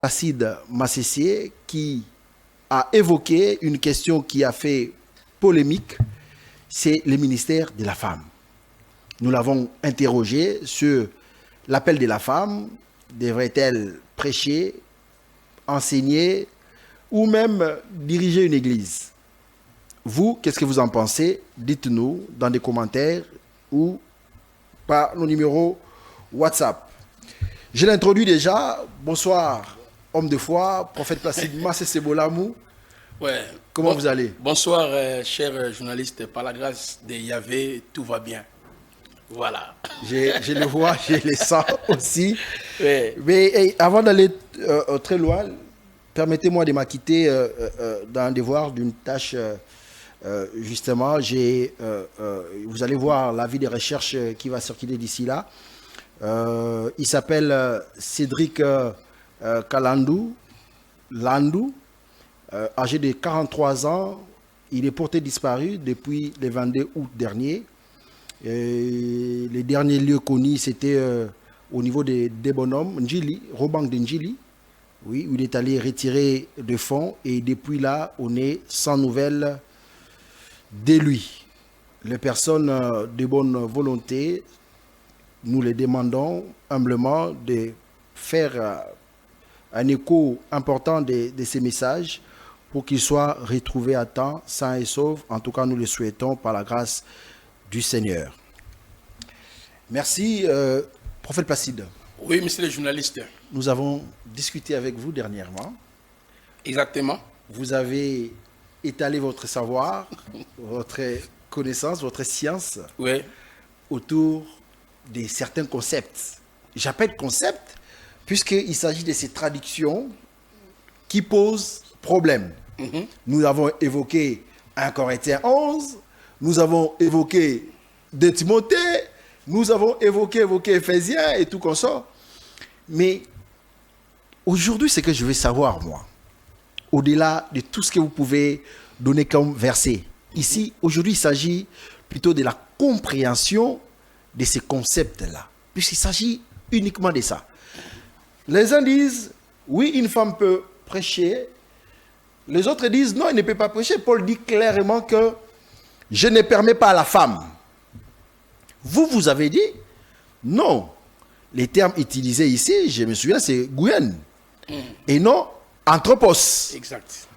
Placide Massessier qui a évoqué une question qui a fait polémique, c'est le ministère de la femme. Nous l'avons interrogé sur l'appel de la femme, devrait-elle prêcher, enseigner ou même diriger une église? Vous, qu'est-ce que vous en pensez? Dites-nous dans des commentaires ou par nos numéros WhatsApp. Je l'introduis déjà. Bonsoir, homme de foi, prophète Placide Massessier Bolamou. Ouais. Comment vous allez? Bonsoir, cher journaliste. Par la grâce de Yahvé, tout va bien. Voilà. Je le vois, je le sens aussi. Ouais. Mais avant d'aller très loin, permettez-moi de m'acquitter d'un devoir, d'une tâche. Justement, vous allez voir l'avis de recherche qui va circuler d'ici là. Il s'appelle Cédric Kalandou, âgé de 43 ans. Il est porté disparu depuis le 22 août dernier. Les derniers lieux connus, c'était au niveau des bonhommes, Njili, Robank de Njili, oui, où il est allé retirer des fonds. Et depuis là, on est sans nouvelles de lui. Les personnes de bonne volonté, nous les demandons humblement de faire un écho important de ces messages pour qu'ils soient retrouvés à temps, sains et saufs. En tout cas, nous le souhaitons par la grâce du Seigneur. Merci, prophète Placide. Oui, monsieur le journaliste. Nous avons discuté avec vous dernièrement. Exactement. Vous avez étalé votre savoir, votre connaissance, votre science Oui. autour de certains concepts. J'appelle concepts puisqu'il s'agit de ces traductions qui posent problème. Nous avons évoqué 1 Corinthiens 11, nous avons évoqué 2 Timothée, nous avons évoqué Éphésiens et tout comme ça. Mais aujourd'hui, ce que je veux savoir, moi, au-delà de tout ce que vous pouvez donner comme verset, ici, aujourd'hui, il s'agit plutôt de la compréhension de ces concepts-là, puisqu'il s'agit uniquement de ça. Les uns disent, oui, une femme peut prêcher. Les autres disent, non, elle ne peut pas prêcher. Paul dit clairement que je ne permets pas à la femme. Vous avez dit, non. Les termes utilisés ici, je me souviens, c'est Gouyen. Et non, anthropos. Exact.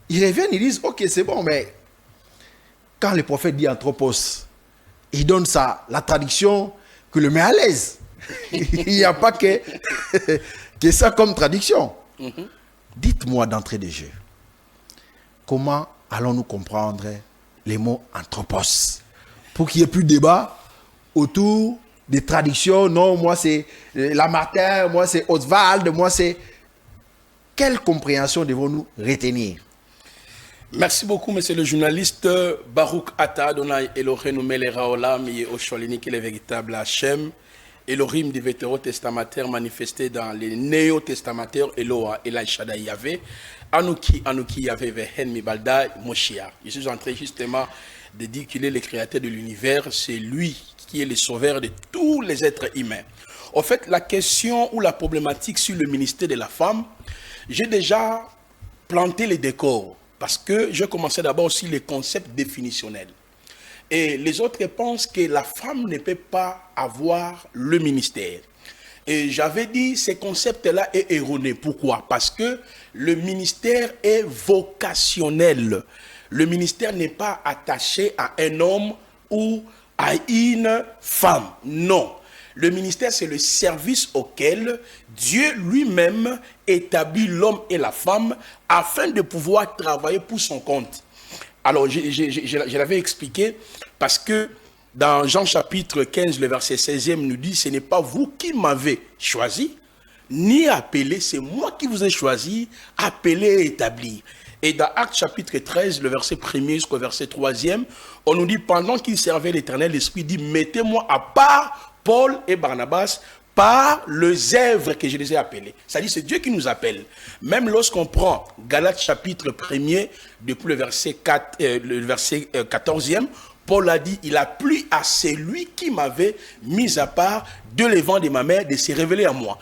Ils reviennent, ils disent, ok, c'est bon, mais quand le prophète dit anthropos, il donne ça, la traduction que le met à l'aise. Il n'y a pas que ça comme traduction. Dites-moi d'entrée de jeu, comment allons-nous comprendre les mots anthropos pour qu'il n'y ait plus de débat autour des traductions? Non, moi c'est Lamartine, moi c'est Oswald, moi c'est... Quelle compréhension devons-nous retenir? Merci beaucoup, monsieur le journaliste. Baruch Ata Adonai Elohenu melech haolam Yehoshua qui est le véritable Hachem. Elohim du vétérotestamentaire manifesté dans les néo-testamentaires Eloah et Shaddai Yahvé. Anouki Yahvé Vehen Mibalda Moshiach. Je suis en train justement de dire qu'il est le créateur de l'univers. C'est lui qui est le sauveur de tous les êtres humains. En fait, la question ou la problématique sur le ministère de la femme, j'ai déjà planté les décors parce que je commençais d'abord aussi les concepts définitionnels. Et les autres pensent que la femme ne peut pas avoir le ministère. Et j'avais dit, ces concepts-là est erroné. Pourquoi? Parce que le ministère est vocationnel. Le ministère n'est pas attaché à un homme ou à une femme. Non. Le ministère, c'est le service auquel Dieu lui-même établit l'homme et la femme afin de pouvoir travailler pour son compte. Alors, je l'avais expliqué parce que dans Jean chapitre 15, le verset 16e nous dit « Ce n'est pas vous qui m'avez choisi, ni appelé, c'est moi qui vous ai choisi, appelé et établi. » Et dans Actes chapitre 13, le verset 1er jusqu'au verset 3e, on nous dit « Pendant qu'ils servaient l'Éternel, l'Esprit dit « Mettez-moi à part Paul et Barnabas par les œuvres que je les ai appelés. » C'est-à-dire c'est Dieu qui nous appelle. Même lorsqu'on prend Galates chapitre 1er, depuis le verset 14e, Paul a dit, il a plu à celui qui m'avait mis à part de l'évent de ma mère de se révéler à moi.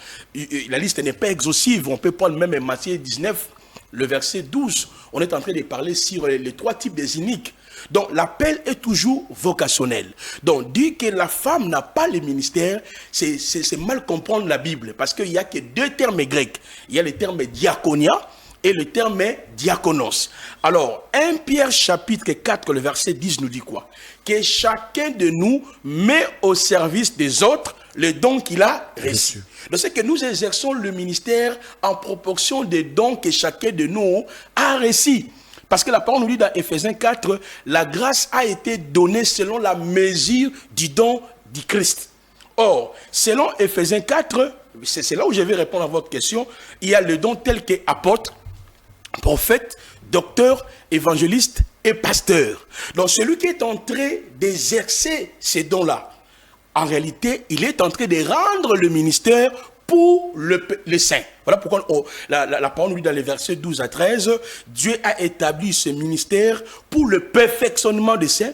La liste n'est pas exhaustive, on peut prendre même Matthieu 19, le verset 12. On est en train de parler sur les 3 types des iniques. Donc l'appel est toujours vocationnel. Donc dire que la femme n'a pas le ministère, c'est mal comprendre la Bible, parce qu'il n'y a que 2 termes grecs. Il y a le terme diaconia et le terme diaconos. Alors 1 Pierre chapitre 4, le verset 10 nous dit quoi? Que chacun de nous met au service des autres le don qu'il a reçu. Donc c'est que nous exerçons le ministère en proportion des dons que chacun de nous a reçus. Parce que la parole nous dit dans Éphésiens 4, la grâce a été donnée selon la mesure du don du Christ. Or, selon Éphésiens 4, c'est là où je vais répondre à votre question, il y a le don tel qu'apôtre, prophète, docteur, évangéliste et pasteur. Donc celui qui est en train d'exercer ces dons-là, en réalité, il est en train de rendre le ministère pour les saints. Voilà pourquoi la parole nous dit dans les versets 12 à 13, Dieu a établi ce ministère pour le perfectionnement des saints,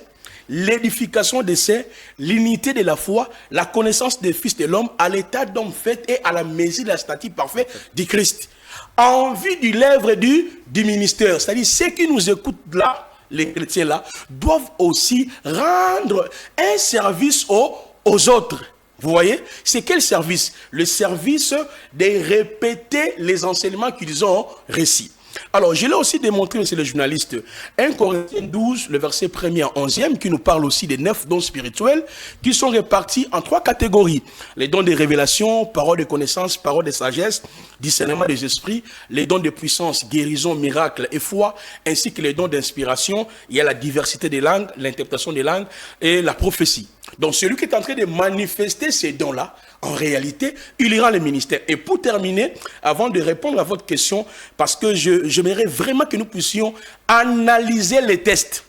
l'édification des saints, l'unité de la foi, la connaissance des fils de l'homme, à l'état d'homme fait et à la mesure de la stature parfaite du Christ. En vue du lèvre du ministère, c'est-à-dire ceux qui nous écoutent là, les chrétiens là, doivent aussi rendre un service aux autres. Vous voyez, c'est quel service? Le service de répéter les enseignements qu'ils ont reçus. Alors, je l'ai aussi démontré, monsieur le journaliste, 1 Corinthiens 12, le verset 1er à 11e, qui nous parle aussi des 9 dons spirituels, qui sont répartis en 3 catégories. Les dons de révélation, paroles de connaissance, paroles de sagesse, discernement des esprits, les dons de puissance, guérison, miracle et foi, ainsi que les dons d'inspiration. Il y a la diversité des langues, l'interprétation des langues et la prophétie. Donc, celui qui est en train de manifester ces dons-là, en réalité, il ira le ministère. Et pour terminer, avant de répondre à votre question, parce que j'aimerais vraiment que nous puissions analyser les tests.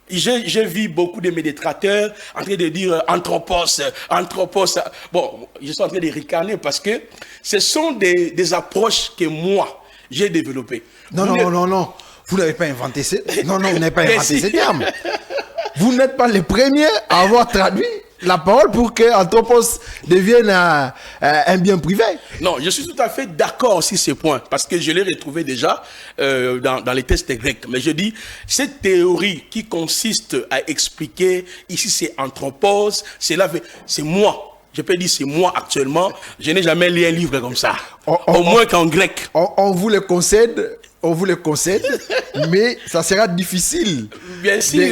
J'ai vu beaucoup de méditrateurs en train de dire anthropos. Bon, je suis en train de ricaner parce que ce sont des approches que moi, j'ai développées. Non. Vous n'avez pas inventé ce... Non, vous n'avez pas inventé ces termes. Vous n'êtes pas les premiers à avoir traduit la parole pour que anthropos devienne un bien privé. Non, je suis tout à fait d'accord sur ces points, parce que je l'ai retrouvé déjà dans les textes grecs. Mais je dis, cette théorie qui consiste à expliquer, ici c'est anthropos, c'est moi. Je peux dire c'est moi actuellement, je n'ai jamais lu un livre comme ça, au moins qu'en grec. On vous le concède. Mais ça sera difficile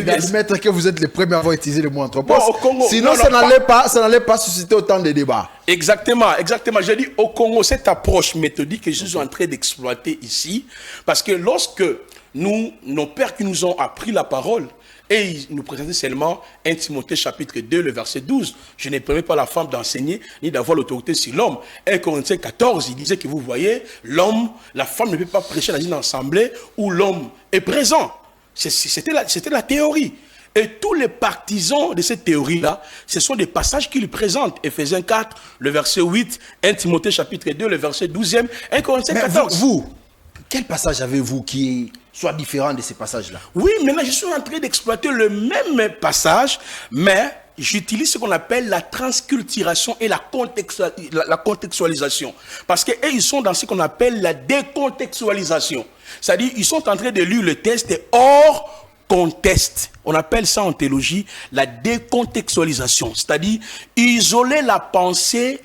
d'admettre que vous êtes les premiers à avoir utilisé le mot anthropos. Bon, sinon, ça n'allait pas susciter autant de débats. Exactement. Je dis au Congo, cette approche méthodique que je suis en train d'exploiter ici, parce que lorsque nos pères qui nous ont appris la parole, et ils nous présentaient seulement 1 Timothée chapitre 2, le verset 12. Je ne permets pas à la femme d'enseigner ni d'avoir l'autorité sur l'homme. 1 Corinthiens 14, il disait que vous voyez, la femme ne peut pas prêcher dans une assemblée où l'homme est présent. C'était la théorie. Et tous les partisans de cette théorie-là, ce sont des passages qu'ils présentent. Éphésiens 4, le verset 8, 1 Timothée chapitre 2, le verset 12e, 1 Corinthiens 14. Vous, quel passage avez-vous qui soit différent de ces passages-là? Oui, maintenant je suis en train d'exploiter le même passage, mais j'utilise ce qu'on appelle la transculturation et la contextualisation. Parce qu'eux, ils sont dans ce qu'on appelle la décontextualisation. C'est-à-dire, ils sont en train de lire le texte hors contexte. On appelle ça en théologie la décontextualisation. C'est-à-dire, isoler la pensée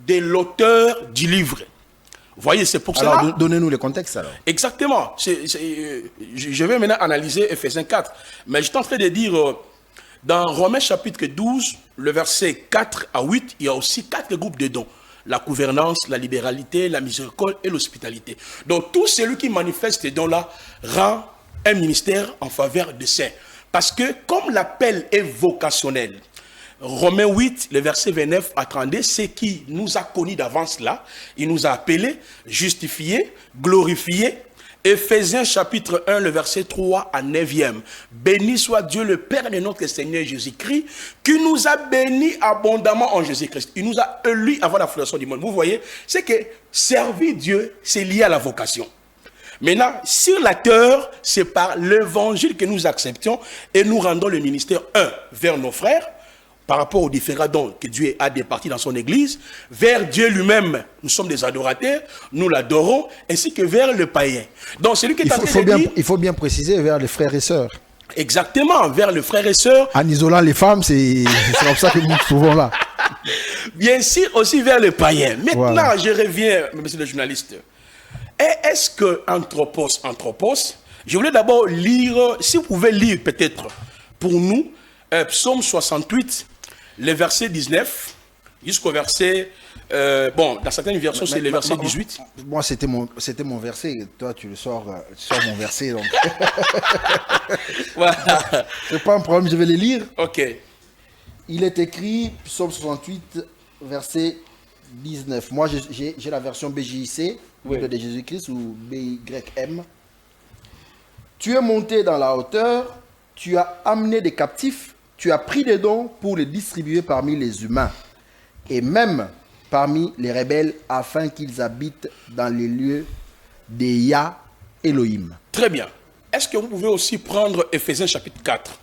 de l'auteur du livre. Vous voyez, c'est pour cela. Alors, donnez-nous le contexte alors. Exactement. Je vais maintenant analyser Éphésiens 4. Mais je suis en train de dire, dans Romains chapitre 12, le verset 4 à 8, il y a aussi 4 groupes de dons. La gouvernance, la libéralité, la miséricorde et l'hospitalité. Donc, tout celui qui manifeste ces dons-là rend un ministère en faveur de saints. Parce que comme l'appel est vocationnel, Romains 8, le verset 29 à 32, c'est qui nous a connus d'avance là. Il nous a appelés, justifiés, glorifiés. Éphésiens chapitre 1, le verset 3 à 9e. Béni soit Dieu le Père de notre Seigneur Jésus-Christ, qui nous a bénis abondamment en Jésus-Christ. Il nous a élus avant la fondation du monde. Vous voyez, c'est que servir Dieu, c'est lié à la vocation. Maintenant, sur la terre, c'est par l'évangile que nous acceptons et nous rendons le ministère, vers nos frères, par rapport aux différents dons que Dieu a départis dans son église, vers Dieu lui-même, nous sommes des adorateurs, nous l'adorons, ainsi que vers le païen. Donc, celui qui est en train de dire... Il faut bien préciser vers les frères et sœurs. Exactement, vers les frères et sœurs. En isolant les femmes, c'est comme ça que nous souvent là. Bien sûr, aussi vers le païen. Maintenant, Voilà. je reviens, monsieur le journaliste. Est-ce que anthropos, je voulais d'abord lire, si vous pouvez lire peut-être pour nous, Psaume 68, le verset 19, jusqu'au verset, dans certaines versions, c'est le verset 18. Moi, c'était mon verset. Toi, tu sors mon verset. Donc. Voilà. C'est pas un problème, je vais les lire. Ok. Il est écrit, Psaume 68, verset 19. Moi, j'ai la version BJC, Oui. de Jésus-Christ, ou BYM. Tu es monté dans la hauteur, tu as amené des captifs, tu as pris des dons pour les distribuer parmi les humains, et même parmi les rebelles, afin qu'ils habitent dans les lieux des Yah Elohim. Très bien. Est-ce que vous pouvez aussi prendre Éphésiens chapitre 4?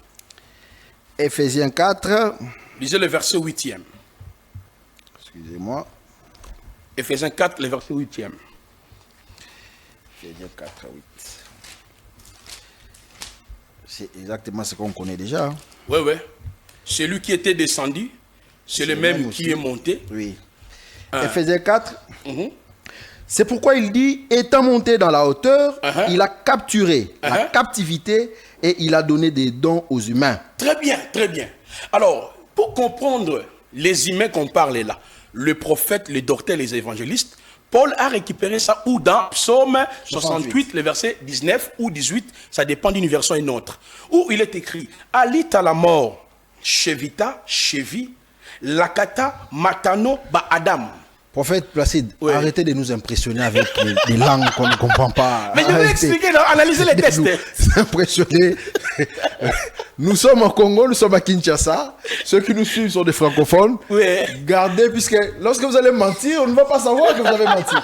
Éphésiens 4, Lisez le verset 8e. excusez-moi, Éphésiens 4, le verset 8e. Éphésiens 4, 8. C'est exactement ce qu'on connaît déjà. Hein. Oui, oui. Celui qui était descendu, c'est le même qui aussi. est monté. Oui. Ah. Éphésiens 4. Mhm. C'est pourquoi il dit, étant monté dans la hauteur, Uh-huh. il a capturé la Uh-huh. captivité et il a donné des dons aux humains. Très bien, très bien. Alors, pour comprendre les humains qu'on parle là, le prophète, le docteur, les évangélistes, Paul a récupéré ça ou dans Psaume 68, le verset 19 ou 18, ça dépend d'une version et une autre, où il est écrit, alit à la mort, chevita, chevi, lakata, matano, ba adam. Prophète Placide, Ouais. arrêtez de nous impressionner avec des langues qu'on ne comprend pas. Mais je vais Arrêtez expliquer, non, analysez les de textes. nous impressionner. Nous sommes au Congo, nous sommes à Kinshasa. Ceux qui nous suivent sont des francophones. Ouais. Gardez, puisque lorsque vous allez mentir, on ne va pas savoir que vous avez menti.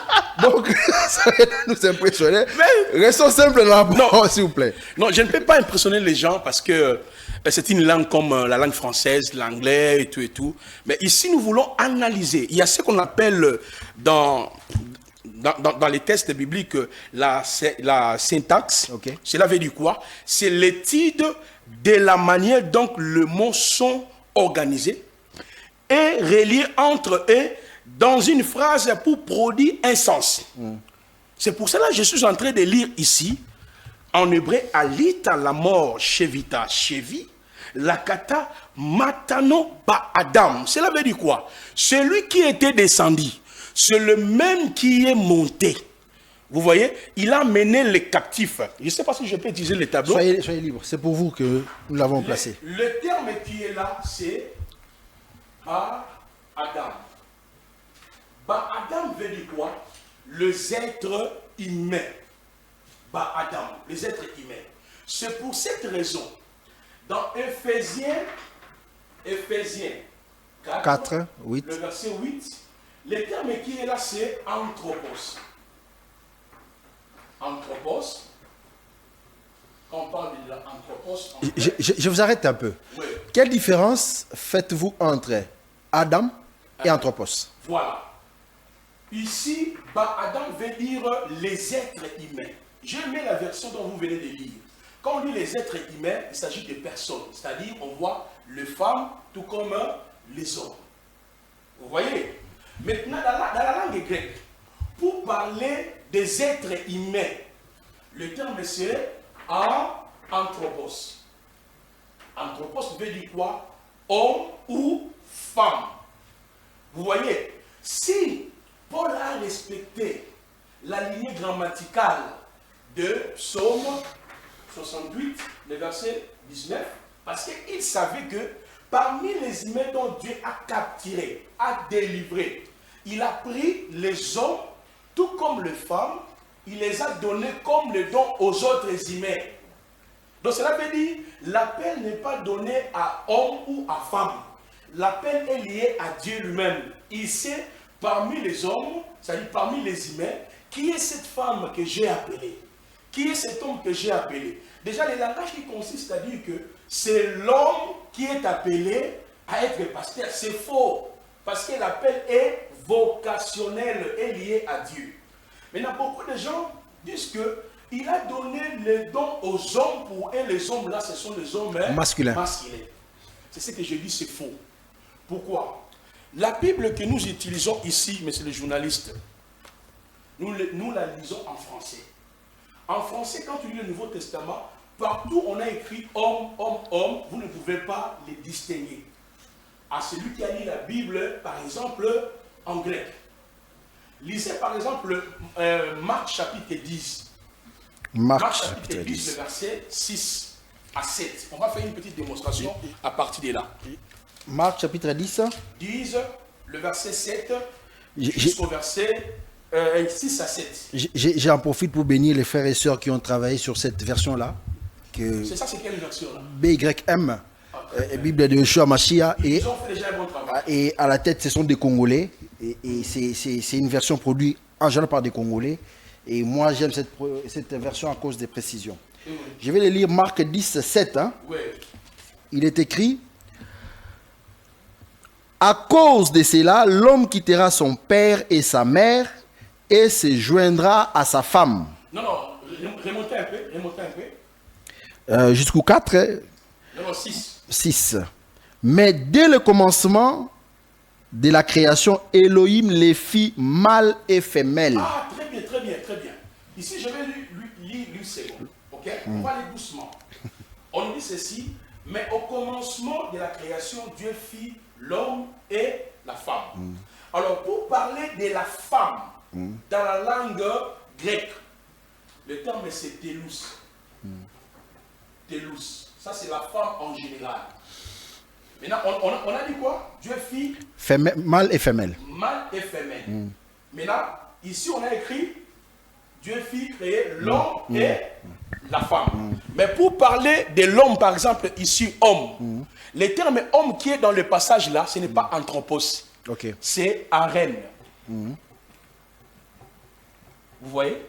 Donc, ça va nous impressionner. Restons simples dans la parole, s'il vous plaît. Non, je ne peux pas impressionner les gens parce que c'est une langue comme la langue française, l'anglais et tout et tout. Mais ici, nous voulons analyser. Il y a ce qu'on appelle dans les tests bibliques la syntaxe. Ok. Cela veut dire quoi? C'est l'étude de la manière dont le mot sont organisés et reliés entre eux dans une phrase pour produire un sens. C'est pour cela que je suis en train de lire ici, en hébreu, alita la mort, chevita, chevi, lakata, matano, ba adam. Cela veut dire quoi? Celui qui était descendu, c'est le même qui est monté. Vous voyez, il a mené les captifs. Je ne sais pas si je peux utiliser le tableau. Soyez libres. C'est pour vous que nous l'avons placé. Le terme qui est là, c'est ba adam. Ba adam veut dire quoi? Les êtres humains. Ba adam, les êtres humains. C'est pour cette raison, dans Éphésiens 4, 8. le verset 8, le terme qui est là, c'est anthropos. Anthropos, quand on parle de l'anthropos, Je vous arrête un peu. oui, Quelle différence faites-vous entre Adam et Anthropos? voilà. Ici, Adam veut dire les êtres humains. J'ai aimé la version dont vous venez de lire. Quand on dit les êtres humains, il s'agit de personnes. C'est-à-dire, on voit les femmes tout comme les hommes. Vous voyez? Maintenant, dans la langue grecque, pour parler des êtres humains, le terme c'est anthropos. Anthropos veut dire quoi? Homme ou femme. Vous voyez? Si Paul a respecté la lignée grammaticale de Psaume 68, le verset 19, parce qu'il savait que parmi les humains dont Dieu a capturé, a délivré, il a pris les hommes, tout comme les femmes, il les a donnés comme le don aux autres humains. Donc cela veut dire, l'appel n'est pas donné à homme ou à femme. L'appel est lié à Dieu lui-même. Il sait parmi les hommes, c'est-à-dire parmi les humains, qui est cette femme que j'ai appelée. Qui est cet homme que j'ai appelé? Déjà, le langage qui consiste à dire que c'est l'homme qui est appelé à être pasteur. C'est faux. Parce que l'appel est vocationnel, est lié à Dieu. Maintenant, beaucoup de gens disent qu'il a donné les dons aux hommes pour eux. Les hommes là, ce sont les hommes masculins. C'est ce que je dis, c'est faux. Pourquoi? La Bible que nous utilisons ici, monsieur le journaliste, nous la lisons en français. En français, quand tu lis le Nouveau Testament, partout on a écrit homme, homme, homme, vous ne pouvez pas les distinguer. À celui qui a lu la Bible, par exemple, en grec. Lisez par exemple Marc chapitre 10. Marc chapitre 10, le verset 6 à 7. On va faire une petite démonstration à partir de là. Marc chapitre 10. 10, le verset 7 jusqu'au verset 6 à 7. J'en profite pour bénir les frères et sœurs qui ont travaillé sur cette version-là. C'est ça, c'est quelle version-là? BYM, Bible de Yeshua Mashiach. Ils ont fait déjà un bon travail. Et à la tête, ce sont des Congolais. Et c'est une version produite en général par des Congolais. Et moi, j'aime cette version à cause des précisions. Je vais les lire Marc 10, 7. Hein. Il est écrit: à cause de cela, l'homme quittera son père et sa mère et se joindra à sa femme. Non, remontez un peu. Jusqu'au 4. Non, 6. 6. Mais dès le commencement de la création, Elohim les fit mâle et femelle. Ah, très bien, très bien, très bien. Ici, je vais lire une seconde. Ok? On va aller doucement. On nous dit ceci: mais au commencement de la création, Dieu fit l'homme et la femme. Alors, pour parler de la femme, dans la langue grecque, le terme c'est télus. Télus. Ça, c'est la femme en général. Maintenant, on a dit quoi? Dieu fit mâle et femelle. Mâle et femelle. Maintenant, ici, on a écrit Dieu fit créer l'homme et la femme. Mais pour parler de l'homme, par exemple, ici, homme, le terme homme qui est dans le passage là, ce n'est pas anthropos. C'est arène. Vous voyez?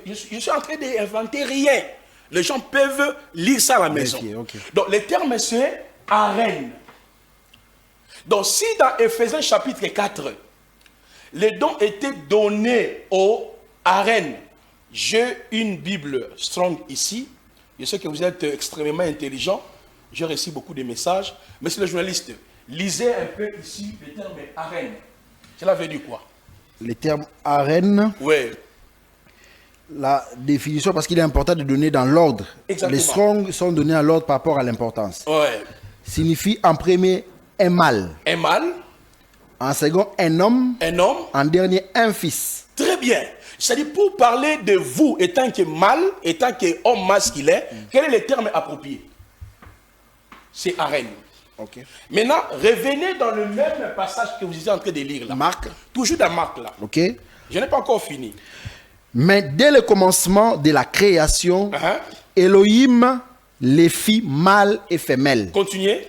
Je suis en train d'inventer rien. Les gens peuvent lire ça à la maison. Donc, le terme c'est arène. Donc, si dans Éphésiens chapitre 4, les dons étaient donnés aux arènes, j'ai une Bible strong ici. Je sais que vous êtes extrêmement intelligent. J'ai reçu beaucoup de messages. Monsieur le journaliste, lisez un peu ici le terme arène. Cela veut dire quoi? Le terme arène. Oui. La définition, parce qu'il est important de donner dans l'ordre. Exactement. Les strongs sont donnés à l'ordre par rapport à l'importance. Ouais. Signifie en premier un mâle. Un mâle. En second un homme. Un homme. En dernier un fils. Très bien. C'est-à-dire pour parler de vous étant que mâle, étant que homme masculin, quel est le terme approprié? C'est arène. Maintenant, revenez dans le même passage que vous étiez en train de lire là. Marc. Toujours dans Marc là. Je n'ai pas encore fini. Mais dès le commencement de la création, Elohim les fit mâle et femelle. Continuez.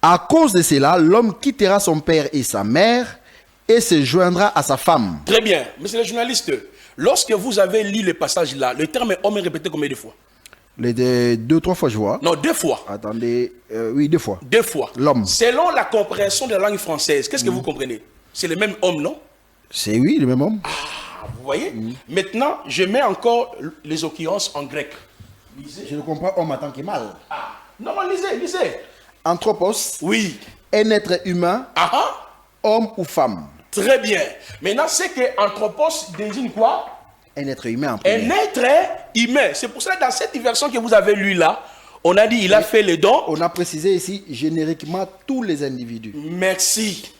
À cause de cela, l'homme quittera son père et sa mère et se joindra à sa femme. Très bien. Monsieur le journaliste, lorsque vous avez lu le passage là, le terme homme est répété combien de fois? Deux, trois fois, je vois. Non, 2 fois. Attendez, oui, 2 fois. 2 fois. L'homme. Selon la compréhension de la langue française, qu'est-ce que vous comprenez? C'est le même homme, non? C'est oui, le même homme. Ah, vous voyez? Maintenant, je mets encore les occurrences en grec. Lisez. Je ne comprends pas homme en tant que mâle. Ah, non, lisez. Anthropos. Oui. Un être humain. Homme ou femme. Très bien. Maintenant, c'est que anthropos désigne quoi? Un être humain en premier. Un être humain. C'est pour ça que dans cette version que vous avez lue là, on a dit il a fait les dons. On a précisé ici génériquement tous les individus. Merci.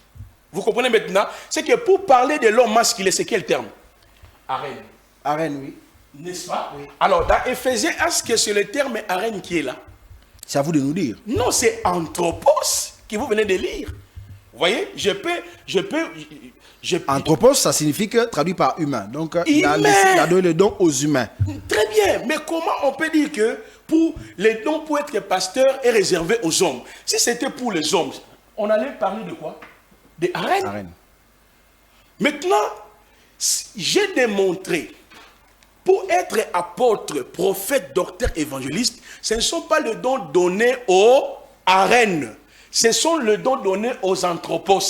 Vous comprenez maintenant? C'est que pour parler de l'homme masculin, c'est quel terme? Arène. Arène, oui. N'est-ce pas? Oui. Alors, dans Éphésiens, est-ce que c'est le terme arène qui est là? C'est à vous de nous dire. Non, c'est anthropos que vous venez de lire. Vous voyez? Anthropos, ça signifie que traduit par humain. Donc, il a donné le don aux humains. Très bien. Mais comment on peut dire que pour les dons pour être pasteur est réservé aux hommes? Si c'était pour les hommes, on allait parler de quoi? De arène. Maintenant, j'ai démontré Pour être apôtre, prophète, docteur, évangéliste, ce ne sont pas les dons donnés aux arènes. Ce sont les dons donnés aux anthropos.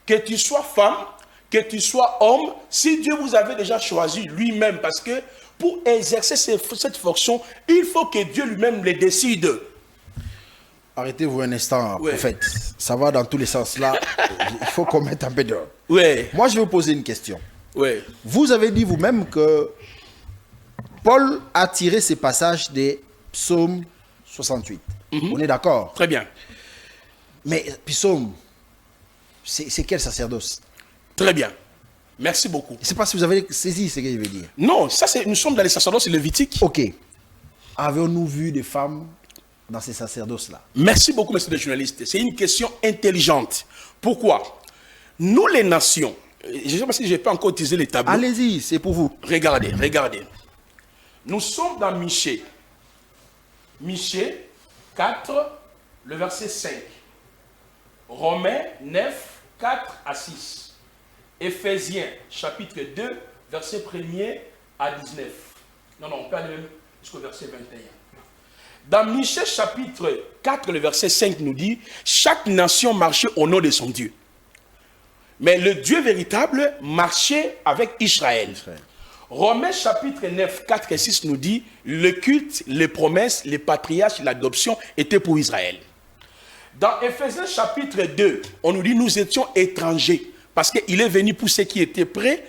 Que tu sois femme, que tu sois homme, si Dieu vous avait déjà choisi lui-même, parce que pour exercer cette fonction, il faut que Dieu lui-même les décide. Arrêtez-vous un instant, prophète. Ça va dans tous les sens là. Il faut qu'on mette un peu d'ordre. Ouais. Moi, je vais vous poser une question. Ouais. Vous avez dit vous-même que Paul a tiré ces passages des psaumes 68. On est d'accord? Très bien. Mais psaume, c'est quel sacerdoce? Très bien. Merci beaucoup. Je ne sais pas si vous avez saisi ce que je veux dire. Non, ça c'est, nous sommes dans les sacerdoces lévitiques. Ok. Avons-nous vu des femmes dans ces sacerdoces-là? Merci beaucoup, monsieur le journaliste. C'est une question intelligente. Pourquoi? Nous, les nations, je ne sais pas si je peux encore utiliser les tableaux. Allez-y, c'est pour vous. Regardez, regardez. Nous sommes dans Michée. Michée 4, le verset 5. Romains 9, 4 à 6. Éphésiens chapitre 2, verset 1er à 19. Non, on peut aller même jusqu'au verset 21. Dans Michée chapitre 4, le verset 5 nous dit, chaque nation marchait au nom de son Dieu. Mais le Dieu véritable marchait avec Israël. Romains chapitre 9, 4 et 6 nous dit, le culte, les promesses, les patriarches, l'adoption étaient pour Israël. Dans Éphésiens chapitre 2, on nous dit, nous étions étrangers, parce qu'il est venu pour ceux qui étaient près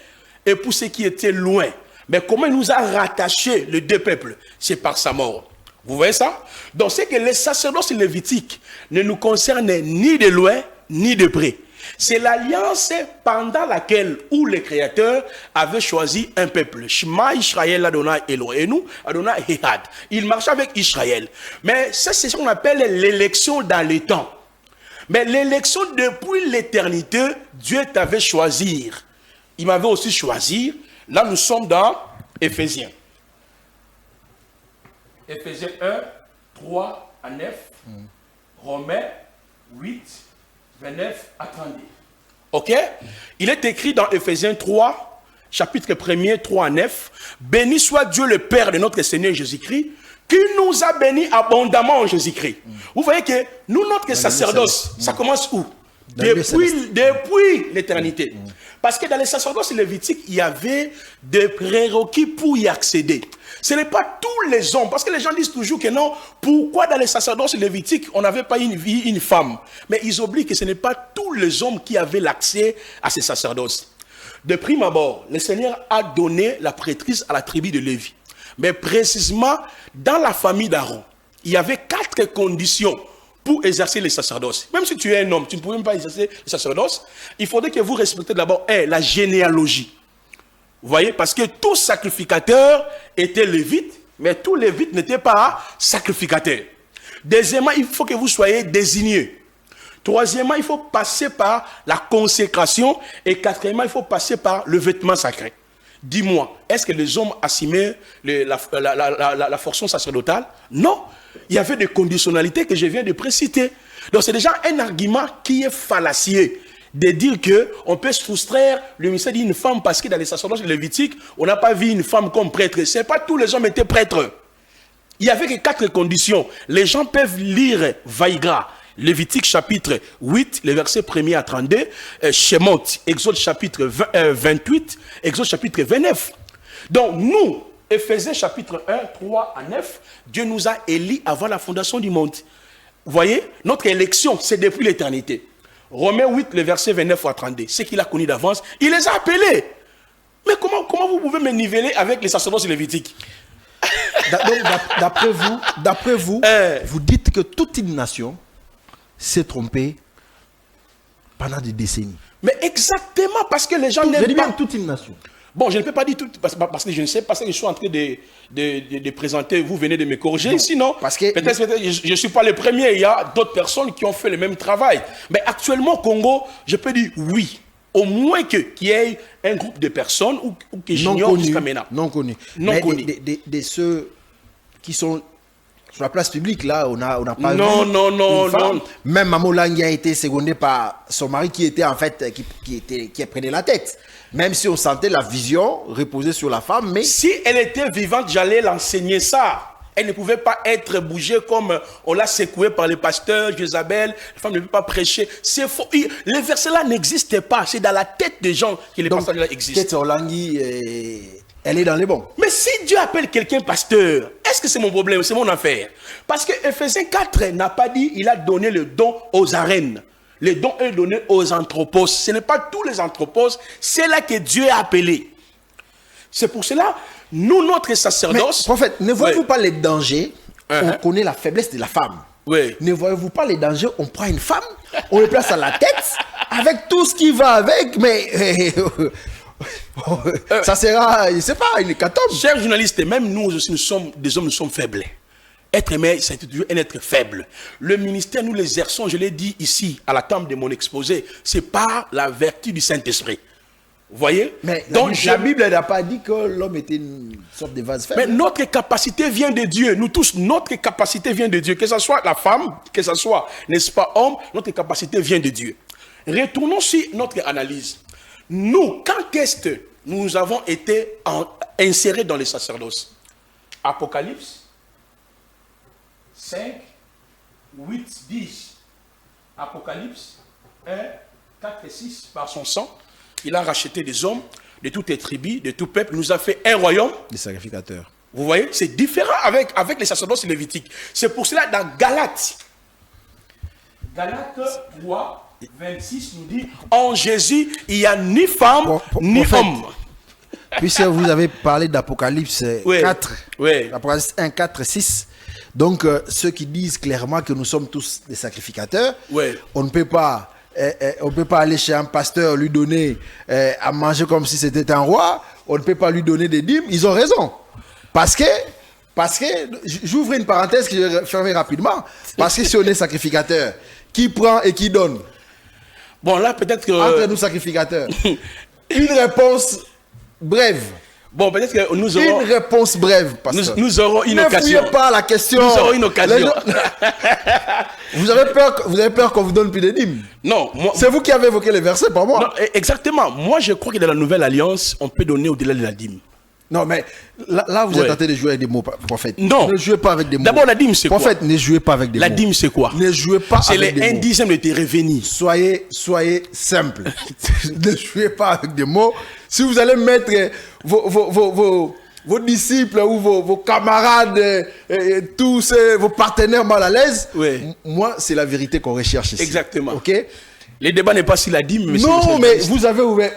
et pour ceux qui étaient loin. Mais comment il nous a rattachés, les deux peuples? C'est par sa mort. Vous voyez ça? Donc c'est que les sacerdoces lévitiques ne nous concernent ni de loin, ni de près. C'est l'alliance pendant laquelle, où le Créateur avait choisi un peuple. Shema Israël Adonai Elohenu, Adonai Ehad. Il marchait avec Israël. Mais ça, c'est ce qu'on appelle l'élection dans le temps. Mais l'élection depuis l'éternité, Dieu t'avait choisi. Il m'avait aussi choisi. Là, nous sommes dans Éphésiens. Éphésiens 1, 3 à 9. Romains 8, 29 à 32. Ok? Il est écrit dans Éphésiens 3, chapitre 1er, 3 à 9. Béni soit Dieu le Père de notre Seigneur Jésus-Christ, qui nous a bénis abondamment en Jésus-Christ. Vous voyez que nous, notre sacerdoce, ça commence où? Depuis l'éternité. Parce que dans les sacerdoces lévitiques, il y avait des prérequis pour y accéder. Ce n'est pas tous les hommes, parce que les gens disent toujours que non, pourquoi dans les sacerdoces lévitiques, on n'avait pas une femme? Mais ils oublient que ce n'est pas tous les hommes qui avaient l'accès à ces sacerdoces. De prime abord, le Seigneur a donné la prêtrise à la tribu de Lévi. Mais précisément, dans la famille d'Aaron, il y avait 4 conditions pour exercer les sacerdoces. Même si tu es un homme, tu ne pouvais même pas exercer les sacerdoces. Il faudrait que vous respectiez d'abord la généalogie. Vous voyez, parce que tout sacrificateur était lévite, mais tout lévite n'était pas sacrificateur. Deuxièmement, il faut que vous soyez désigné. Troisièmement, il faut passer par la consécration. Et quatrièmement, il faut passer par le vêtement sacré. Dis-moi, est-ce que les hommes assumaient la fonction sacerdotale? Non. Il y avait des conditionnalités que je viens de préciter. Donc c'est déjà un argument qui est fallacieux de dire qu'on peut soustraire le ministère d'une femme parce que dans les sacerdoces lévitiques, on n'a pas vu une femme comme prêtre. Ce n'est pas tous les hommes étaient prêtres. Il y avait que 4 conditions. Les gens peuvent lire Vaïgra, Lévitique chapitre 8, les versets 1er à 32, Shemot, Exode chapitre 28, Exode chapitre 29. Donc nous, Éphésiens chapitre 1, 3 à 9, Dieu nous a élus avant la fondation du monde. Vous voyez, notre élection, c'est depuis l'éternité. Romains 8, le verset 29 à 32, ce qu'il a connu d'avance, il les a appelés. Mais comment vous pouvez me niveler avec les sacerdoces lévitiques? D'après vous, vous dites que toute une nation s'est trompée pendant des décennies. Mais exactement, parce que les gens n'aiment pas... toute une nation. Bon, je ne peux pas dire tout, parce que je ne sais pas ce que je suis en train de présenter. Vous venez de me corriger. Non, sinon, peut-être je ne suis pas le premier. Il y a d'autres personnes qui ont fait le même travail. Mais actuellement, au Congo, je peux dire oui. Au moins qu'il y ait un groupe de personnes ou que j'ignore jusqu'à maintenant. Non connus. De ceux qui sont Sur la place publique, là, on n'a pas Non, vu non, non, une femme. non. Même Maman Langui a été secondée par son mari qui était en fait, qui prenait la tête. Même si on sentait la vision reposer sur la femme, mais... Si elle était vivante, j'allais l'enseigner ça. Elle ne pouvait pas être bougée comme on l'a secouée par les pasteurs, Jézabel. La femme ne peut pas prêcher. C'est faux. Les versets-là n'existaient pas. C'est dans la tête des gens que les pasteurs-là existent. Peut-être Langui, elle est dans les bons. Mais si Dieu appelle quelqu'un pasteur, est-ce que c'est mon problème? C'est mon affaire. Parce que Ephésiens 4 n'a pas dit il a donné le don aux arènes. Le don est donné aux anthropos. Ce n'est pas tous les anthropos. C'est là que Dieu a appelé. C'est pour cela, nous, notre sacerdoce... Mais, prophète, ne voyez-vous pas les dangers? On connaît la faiblesse de la femme. Oui. Ne voyez-vous pas les dangers? On prend une femme, on le place à la tête, avec tout ce qui va avec, mais... ça sera, je ne sais pas, une hécatombe. Chers journalistes, même nous aussi, nous sommes des hommes, nous sommes faibles. Être aimé, c'est toujours un être faible. Le ministère, nous l'exerçons, je l'ai dit ici, à la table de mon exposé, c'est par la vertu du Saint-Esprit. Vous voyez? Mais donc, la Bible n'a pas dit que l'homme était une sorte de vase faible. Mais notre capacité vient de Dieu. Nous tous, notre capacité vient de Dieu. Que ce soit la femme, que ce soit, n'est-ce pas, homme, notre capacité vient de Dieu. Retournons sur notre analyse. Nous, quand est-ce que nous avons été insérés dans les sacerdoces? Apocalypse 5, 8, 10. Apocalypse 1, 4 et 6. Par son sang, il a racheté des hommes de toutes les tribus, de tout peuple. Il nous a fait un royaume. Des sacrificateurs. Vous voyez, c'est différent avec les sacerdoces lévitiques. C'est pour cela, dans Galates 3, 26 nous dit, en Jésus, il n'y a ni femme, ni homme. Puisque vous avez parlé d'Apocalypse 4, Apocalypse 1, 4, 6, donc ceux qui disent clairement que nous sommes tous des sacrificateurs, on ne peut pas aller chez un pasteur lui donner à manger comme si c'était un roi, on ne peut pas lui donner des dîmes, ils ont raison. Parce que j'ouvre une parenthèse que je vais fermer rapidement, parce que si on est sacrificateur, qui prend et qui donne? Bon, là, peut-être que... Entre nous sacrificateurs. Une réponse brève. Bon, peut-être que nous aurons... Une réponse brève, pasteur. Nous aurons une occasion. Ne fouillez pas la question. Nous aurons une occasion. Vous avez peur qu'on vous donne plus de dîmes? Non. C'est vous qui avez évoqué les versets, pas moi. Non, exactement. Moi, je crois que dans la nouvelle alliance, on peut donner au-delà de la dîme. Non, mais là vous êtes en train de jouer avec des mots, prophète. Non. Ne jouez pas avec des mots. D'abord, la dîme, c'est quoi? Prophète, ne jouez pas avec des mots. La dîme, c'est quoi? Ne jouez pas avec des mots. C'est les 1/10 de tes revenus. Soyez simple. Ne jouez pas avec des mots. Si vous allez mettre vos disciples ou vos camarades, tous vos partenaires mal à l'aise, moi, c'est la vérité qu'on recherche ici. Exactement. Ok? Le débat n'est pas sur la dîme, mais non, mais vous avez ouvert...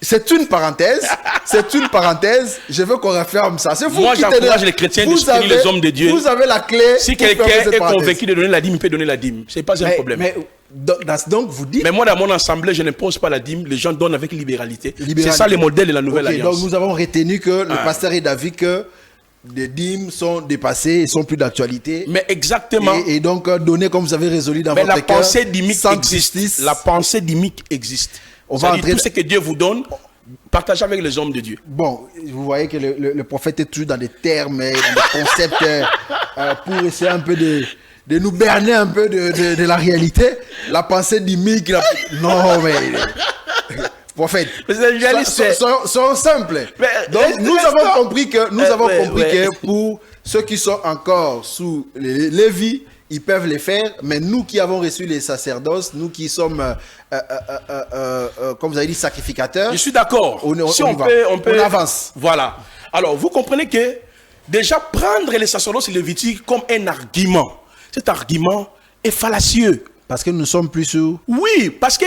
C'est une parenthèse. C'est une parenthèse. Je veux qu'on referme ça. C'est vous. Moi, j'encourage les chrétiens de soutenir les hommes de Dieu. Vous avez la clé. Si quelqu'un est convaincu de donner la dîme, il peut donner la dîme. C'est pas un problème. Donc vous dites. Mais moi, dans mon assemblée, je n'impose pas la dîme. Les gens donnent avec libéralité. C'est ça le modèle de la nouvelle alliance. Donc nous avons retenu que le pasteur est d'avis que les dîmes sont dépassées et sont plus d'actualité. Mais exactement. Et donc donner comme vous avez résolu dans votre cœur. Mais la pensée dimique existe. La pensée dimique existe. On va entrer tout ce que Dieu vous donne, partagez avec les hommes de Dieu. Bon, vous voyez que le prophète est toujours dans des termes, dans des concepts pour essayer un peu de nous berner un peu de la réalité. La pensée dimique. Non, mais... Prophète, soyons simples. Donc, nous avons compris que pour ceux qui sont encore sous les Lévis, ils peuvent les faire, mais nous qui avons reçu les sacerdoces, nous qui sommes, comme vous avez dit, sacrificateurs. Je suis d'accord. Si on peut avance. Voilà. Alors, vous comprenez que déjà prendre les sacerdoces lévitiques comme un argument, cet argument est fallacieux. Parce que nous sommes plus sous. Oui, parce que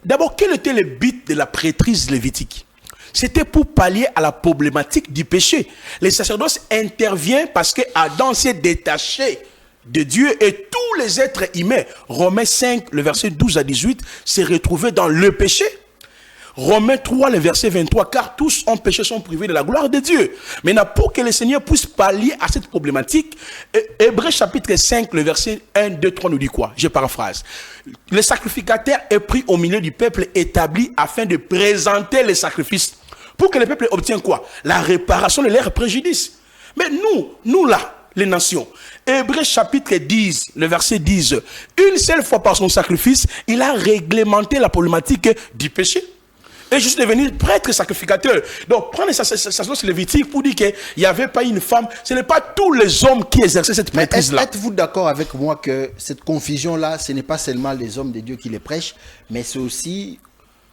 d'abord, quel était le but de la prêtrise lévitique? C'était pour pallier à la problématique du péché. Les sacerdoces interviennent parce que Adam s'est détaché de Dieu et tous les êtres humains, Romains 5, le verset 12 à 18, s'est retrouvé dans le péché. Romains 3, le verset 23, car tous ont péché, sont privés de la gloire de Dieu. Maintenant, pour que le Seigneur puisse pallier à cette problématique, Hébreux chapitre 5, le verset 1, 2, 3 nous dit quoi? Je paraphrase. Le sacrificateur est pris au milieu du peuple établi afin de présenter les sacrifices. Pour que le peuple obtienne quoi? La réparation de leurs préjudices. Mais nous là, les nations. Hébreux chapitre 10, le verset 10. Une seule fois par son sacrifice, il a réglementé la problématique du péché. Et je suis devenu prêtre sacrificateur. Donc, prendre sa source lévitique pour dire qu'il n'y avait pas une femme. Ce n'est pas tous les hommes qui exerçaient cette prêtrise-là. Êtes-vous d'accord avec moi que cette confusion-là, ce n'est pas seulement les hommes de Dieu qui les prêchent, mais c'est aussi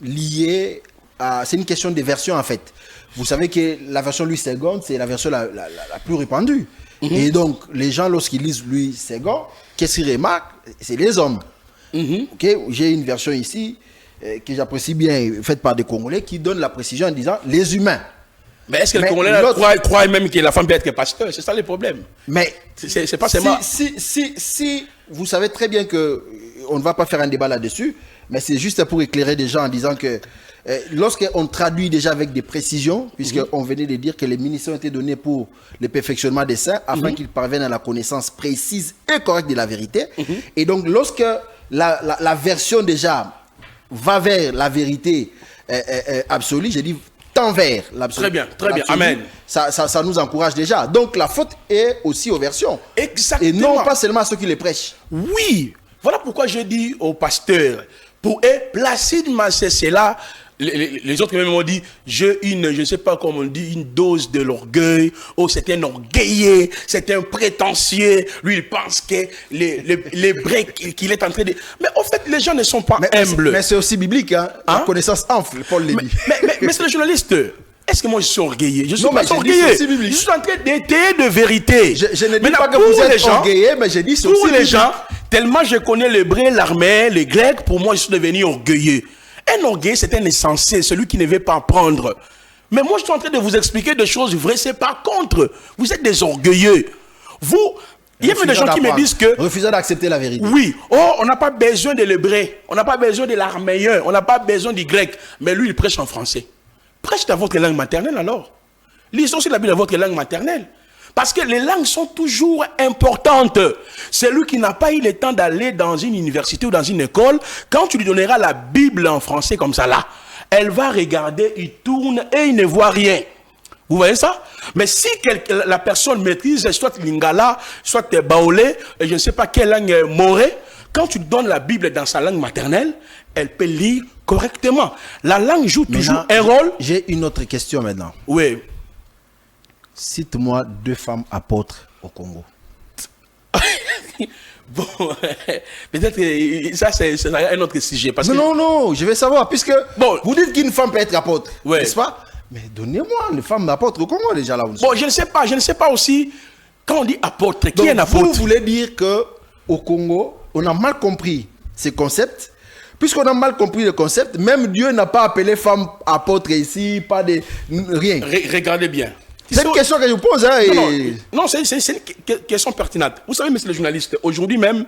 lié à... C'est une question de version, en fait. Vous savez que la version Louis II, c'est la version la plus répandue. Et donc, les gens, lorsqu'ils lisent Louis II, qu'est-ce qu'ils remarquent? C'est les hommes. Okay? J'ai une version ici que j'apprécie bien, faite par des Congolais, qui donne la précision en disant les humains. Mais est-ce que les Congolais croient même que la femme peut être pasteur? C'est ça le problème. Mais c'est pas seulement... Si vous savez très bien que on ne va pas faire un débat là-dessus, mais c'est juste pour éclairer des gens en disant que lorsqu'on traduit déjà avec des précisions, puisqu'on venait de dire que les ministères ont été donnés pour le perfectionnement des saints, afin qu'ils parviennent à la connaissance précise et correcte de la vérité. Et donc, lorsque la version déjà va vers la vérité absolue, j'ai dit tend vers l'absolu. Très bien, amen. Ça nous encourage déjà. Donc, la faute est aussi aux versions. Exactement. Et non pas seulement à ceux qui les prêchent. Oui, voilà pourquoi je dis aux pasteurs, pour eux, placidement, c'est là. Les autres même m'ont dit, je ne sais pas comment on dit, une dose de l'orgueil. Oh, c'est un orgueilleux, c'est un prétentieux. Lui, il pense que les breaks qu'il est en train de... Mais au fait, les gens ne sont pas humbles. Mais c'est aussi biblique, hein? La connaissance enfle, Paul l'a dit. Mais c'est le journaliste. Est-ce que moi je suis orgueillé? Je suis pas orgueilleux. Je suis en train d'étayer de vérité. Je ne dis pas que vous êtes orgueilleux, mais je dis c'est aussi pour les gens, tellement je connais l'hébreu, l'arméen, les grecs, pour moi je suis devenu orgueilleux. Un orgueil, c'est un insensé, celui qui ne veut pas apprendre. Mais moi, je suis en train de vous expliquer des choses vraies, c'est par contre. Vous êtes des orgueilleux. Il y a des gens qui me disent que... Refusant d'accepter la vérité. Oui. Oh, on n'a pas besoin de l'hébreu, on n'a pas besoin de l'arméen, on n'a pas besoin du grec. Mais lui, il prêche en français. Prêche dans votre langue maternelle alors. Lisez aussi la Bible dans votre langue maternelle. Parce que les langues sont toujours importantes. Celui qui n'a pas eu le temps d'aller dans une université ou dans une école, quand tu lui donneras la Bible en français comme ça là, elle va regarder, il tourne et il ne voit rien. Vous voyez ça? Mais si la personne maîtrise soit lingala, soit baolé, je ne sais pas quelle langue morée, quand tu donnes la Bible dans sa langue maternelle, elle peut lire correctement. La langue joue toujours un rôle. J'ai une autre question maintenant. Oui. Cite-moi 2 femmes apôtres au Congo. Bon, peut-être que ça c'est un autre sujet. Parce non, je vais savoir, puisque vous dites qu'une femme peut être apôtre, n'est-ce pas? Mais donnez-moi une femme apôtre au Congo déjà là. Bon, je ne sais pas aussi, quand on dit apôtre, qui est un apôtre? Vous voulez dire qu'au Congo, on a mal compris ces concepts. Puisqu'on a mal compris le concept, même Dieu n'a pas appelé femme apôtre ici, pas de rien. Regardez bien. C'est une question que je vous pose. Hein, non, c'est une question pertinente. Vous savez, monsieur le journaliste, aujourd'hui même,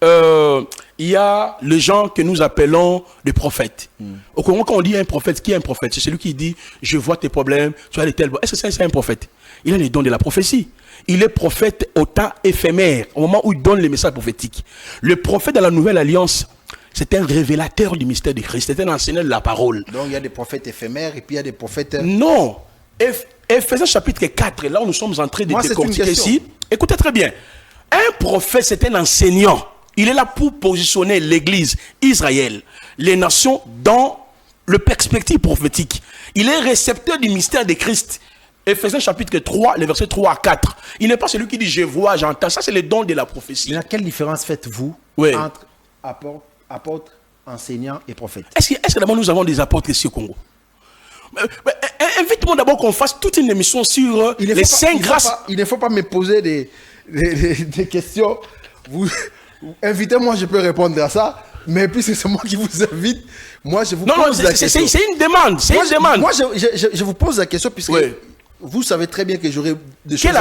il y a les gens que nous appelons des prophètes. Au Congo, quand on dit un prophète, qui est un prophète? C'est celui qui dit, je vois tes problèmes, tu as des tels... Est-ce que c'est un prophète? Il a les dons de la prophétie. Il est prophète au temps éphémère, au moment où il donne les messages prophétiques. Le prophète dans la Nouvelle Alliance, c'est un révélateur du mystère de Christ, c'est un enseignant de la parole. Donc il y a des prophètes éphémères et puis il y a des prophètes... Non. Ephésiens chapitre 4, là où nous sommes en train de décortiquer ici. Écoutez très bien. Un prophète, c'est un enseignant. Il est là pour positionner l'Église, Israël, les nations dans le perspective prophétique. Il est récepteur du mystère de Christ. Ephésiens chapitre 3, les versets 3 à 4. Il n'est pas celui qui dit je vois, j'entends. Ça, c'est le don de la prophétie. Mais quelle différence faites-vous entre apôtre, enseignant et prophète? Est-ce que d'abord nous avons des apôtres ici au Congo? Invite-moi d'abord qu'on fasse toute une émission sur les 5 grâces. Il ne faut pas me poser des questions. Invitez-moi, je peux répondre à ça. Mais puisque c'est moi qui vous invite, moi je vous pose la question. C'est une demande. Moi, je vous pose la question puisque vous savez très bien que j'aurai des choses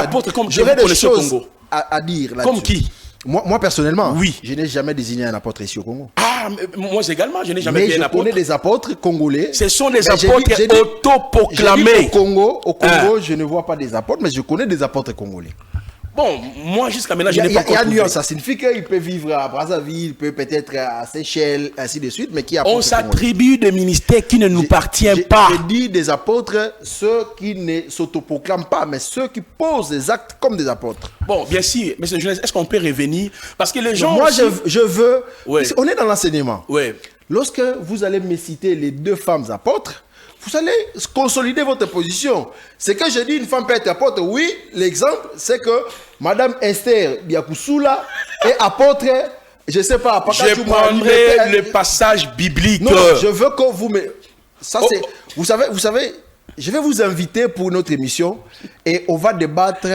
à dire là-dessus. Comme qui? Moi personnellement, oui. Je n'ai jamais désigné un apôtre ici au Congo. Ah, moi également, je n'ai jamais été un apôtre. Mais je connais des apôtres congolais. Ce sont des apôtres autoproclamés. Au Congo, je ne vois pas des apôtres, mais je connais des apôtres congolais. Bon, moi, jusqu'à maintenant, je n'ai Il y pas a une compris. nuance, ça signifie qu'il peut vivre à Brazzaville, il peut peut-être à Seychelles, ainsi de suite, mais qui a On s'attribue des ministères qui ne nous appartiennent pas. Je dis des apôtres, ceux qui ne s'autoproclament pas, mais ceux qui posent des actes comme des apôtres. Bon, bien sûr, mais est-ce qu'on peut revenir? Parce que les gens. Moi, aussi... je veux. Ouais. On est dans l'enseignement. Ouais. Lorsque vous allez me citer les 2 femmes apôtres, vous allez consolider votre position. C'est que je dis une femme peut être apôtre. Oui, l'exemple, c'est que Madame Esther Biakoussoula est apôtre. Je ne sais pas. Je prendrai le passage biblique. Non, je veux que vous me... Ça, c'est... Vous savez, je vais vous inviter pour notre émission et on va débattre